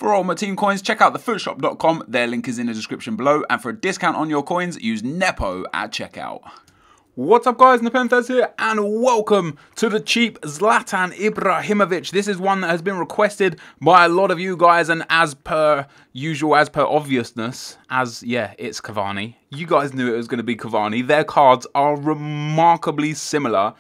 For all my team coins, check out thefootshop.com, their link is in the description below, and for a discount on your coins, use Nepo at checkout. What's up guys, NepentheZ here, and welcome to the cheap Zlatan Ibrahimovic. This is one that has been requested by a lot of you guys, and as per usual, as per obviousness, it's Cavani. You guys knew it was going to be Cavani. Their cards are remarkably similar.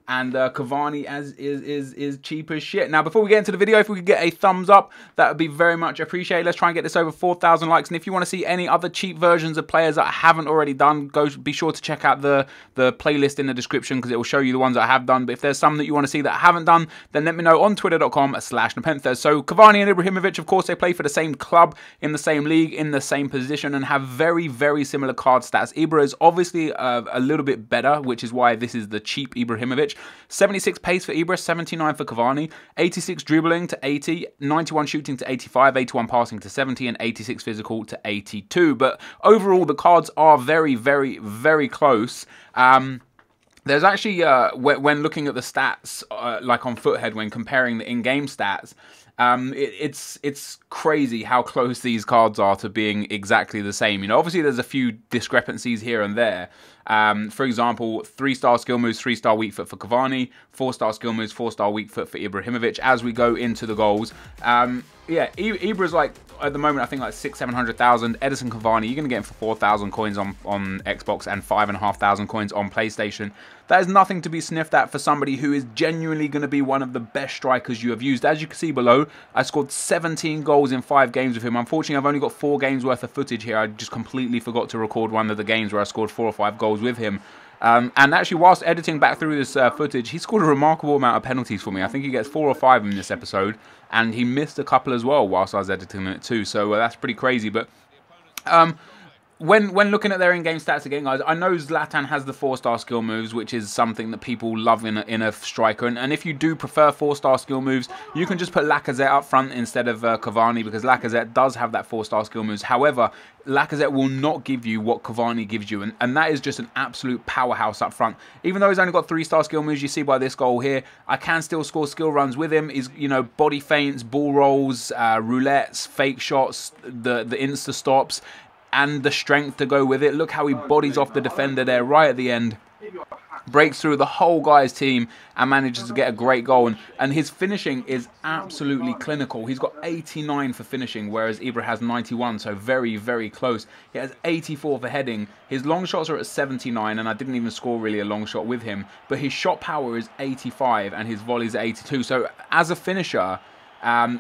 And Cavani is cheap as shit. Now, before we get into the video, if we could get a thumbs up, that would be very much appreciated. Let's try and get this over 4,000 likes. And if you want to see any other cheap versions of players that I haven't already done, be sure to check out the playlist in the description, because it will show you the ones that I have done. But if there's some that you want to see that I haven't done, then let me know on twitter.com/NepentheZ. So Cavani and Ibrahimovic, of course, they play for the same club, in the same league, in the same position, and have very, very similar card stats. Ibra is obviously a little bit better, which is why this is the cheap Ibrahimovic. 76 pace for Ibra, 79 for Cavani, 86 dribbling to 80, 91 shooting to 85, 81 passing to 70, and 86 physical to 82. But overall, the cards are very, very, very close. There's actually, when looking at the stats, like on Foothead, when comparing the in-game stats, it's crazy how close these cards are to being exactly the same. You know, obviously there's a few discrepancies here and there. For example, 3-star skill moves, 3-star weak foot for Cavani, 4-star skill moves, 4-star weak foot for Ibrahimovic. As we go into the goals, Ibra's like, at the moment, I think like 600,000-700,000. Edison Cavani, you're going to get him for 4,000 coins on Xbox and 5,500 coins on PlayStation. That is nothing to be sniffed at for somebody who is genuinely going to be one of the best strikers you have used. As you can see below, I scored 17 goals in 5 games with him. Unfortunately, I've only got 4 games worth of footage here. I just completely forgot to record one of the games where I scored 4 or 5 goals with him. And actually, whilst editing back through this footage, he scored a remarkable amount of penalties for me. I think he gets 4 or 5 in this episode, and he missed a couple as well whilst I was editing it too. So that's pretty crazy. But when looking at their in-game stats again, guys, I know Zlatan has the 4-star skill moves, which is something that people love in a striker. And if you do prefer 4-star skill moves, you can just put Lacazette up front instead of Cavani, because Lacazette does have that 4-star skill moves. However, Lacazette will not give you what Cavani gives you, and that is just an absolute powerhouse up front. Even though he's only got 3-star skill moves, you see by this goal here, I can still score skill runs with him. Is, you know, body feints, ball rolls, roulettes, fake shots, the insta stops, and the strength to go with it. Look how he bodies off the defender there right at the end. Breaks through the whole guy's team and manages to get a great goal. And his finishing is absolutely clinical. He's got 89 for finishing, whereas Ibra has 91, so very, very close. He has 84 for heading. His long shots are at 79, and I didn't even score really a long shot with him. But his shot power is 85, and his volleys are 82. So as a finisher,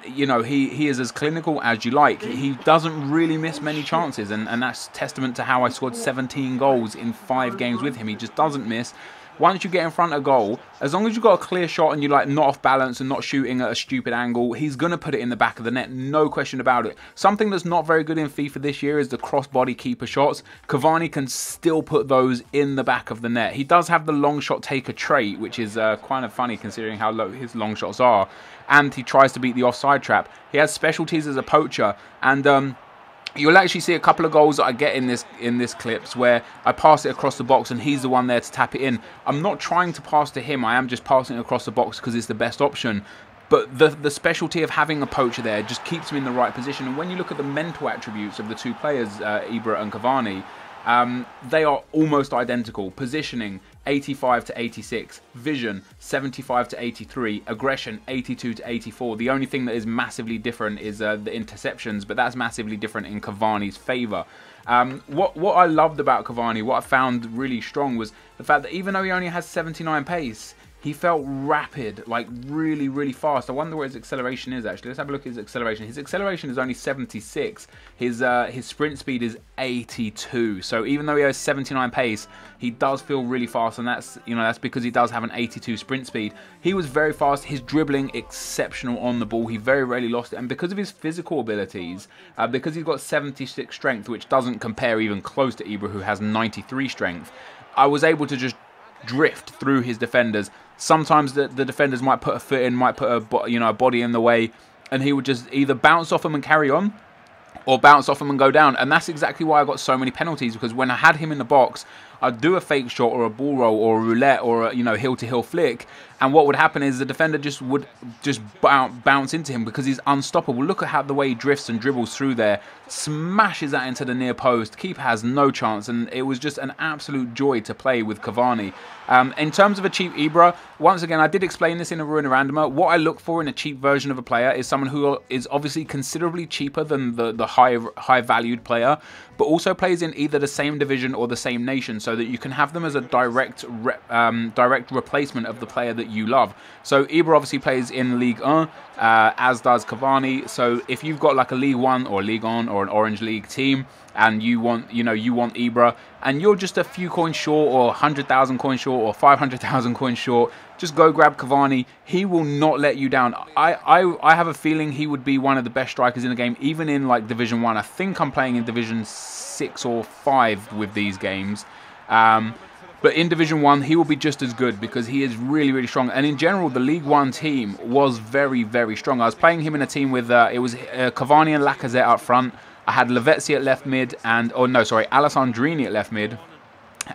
you know, he is as clinical as you like. He doesn't really miss many chances, and that's testament to how I scored 17 goals in 5 games with him. He just doesn't miss. Once you get in front of goal, as long as you've got a clear shot and you're like not off balance and not shooting at a stupid angle, he's going to put it in the back of the net, no question about it. Something that's not very good in FIFA this year is the cross-body keeper shots. Cavani can still put those in the back of the net. He does have the long shot taker trait, which is kind of funny considering how low his long shots are, and he tries to beat the offside trap. He has specialties as a poacher, and you'll actually see a couple of goals that I get in this clips where I pass it across the box and he's the one there to tap it in. I'm not trying to pass to him, I am just passing it across the box because it's the best option. But the specialty of having a poacher there just keeps him in the right position. And when you look at the mental attributes of the two players, Ibra and Cavani, they are almost identical. Positioning 85 to 86, vision 75 to 83, aggression 82 to 84. The only thing that is massively different is the interceptions, but that's massively different in Cavani's favour. What I loved about Cavani, what I found really strong, was the fact that even though he only has 79 pace, he felt rapid, like really, really fast. I wonder where his acceleration is, actually. Let's have a look at his acceleration. His acceleration is only 76. His sprint speed is 82. So even though he has 79 pace, he does feel really fast, and that's because he does have an 82 sprint speed. He was very fast. His dribbling, exceptional on the ball. He very rarely lost it. And because of his physical abilities, because he's got 76 strength, which doesn't compare even close to Ibra, who has 93 strength, I was able to just drift through his defenders. Sometimes the defenders might put a foot in, might put a body in the way, and he would just either bounce off them and carry on, or bounce off him and go down. And that's exactly why I got so many penalties, because when I had him in the box, I'd do a fake shot or a ball roll or a roulette or a, you know, heel-to-heel flick, and what would happen is the defender would bounce into him because he's unstoppable. Look at how the way he drifts and dribbles through there, smashes that into the near post. Keeper has no chance, and it was just an absolute joy to play with Cavani. In terms of a cheap Ibra, once again, I did explain this in a Ruiner Randomer. What I look for in a cheap version of a player is someone who is obviously considerably cheaper than the high valued player, but also plays in either the same division or the same nation, so that you can have them as a direct replacement of the player that you love. So Ibra obviously plays in Ligue 1, as does Cavani. So if you've got like a Ligue 1 or Ligue 1 or an Orange League team, and you want Ibra, and you're just a few coins short, or 100,000 coins short, or 500,000 coins short, just go grab Cavani. He will not let you down. I have a feeling he would be one of the best strikers in the game, even in like Division 1. I think I'm playing in Division 6 or 5 with these games. But in Division 1, he will be just as good because he is really, really strong. And in general, the League 1 team was very, very strong. I was playing him in a team with, it was Cavani and Lacazette up front. I had Lavezzi at left mid, and, oh no, sorry, Alessandrini at left mid,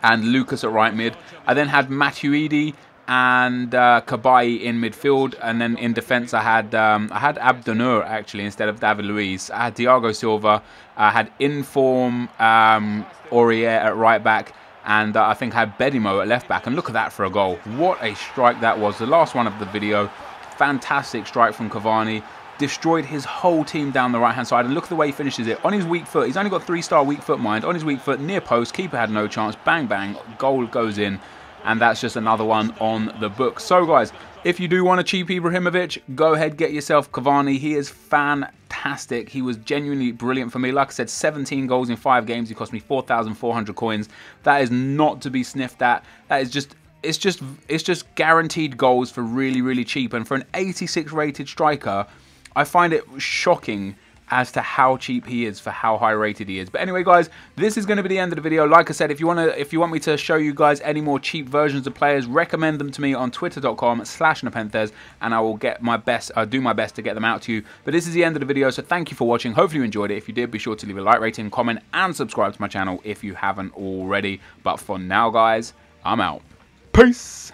and Lucas at right mid. I then had Matuidi and Cabaye in midfield, and then in defence I had Abdenur actually instead of David Luiz. I had Thiago Silva, I had Inform Aurier at right back, and I think I had Bedimo at left back. And look at that for a goal. What a strike that was. The last one of the video. Fantastic strike from Cavani. Destroyed his whole team down the right-hand side. And look at the way he finishes it. On his weak foot. He's only got 3-star weak foot mind. On his weak foot, near post. Keeper had no chance. Bang, bang. Goal goes in. And that's just another one on the book. So, guys, if you do want a cheap Ibrahimovic, go ahead, get yourself Cavani. He is fantastic. He was genuinely brilliant for me. Like I said, 17 goals in 5 games. He cost me 4,400 coins. That is not to be sniffed at. That is just... It's just guaranteed goals for really, really cheap. And for an 86 rated striker, I find it shocking as to how cheap he is for how high rated he is. But anyway, guys, this is going to be the end of the video. Like I said, if you want me to show you guys any more cheap versions of players, recommend them to me on twitter.com/NepentheZ, and I will do my best to get them out to you. But this is the end of the video, so thank you for watching. Hopefully you enjoyed it. If you did, be sure to leave a like, rating, comment, and subscribe to my channel if you haven't already. But for now, guys, I'm out. Peace.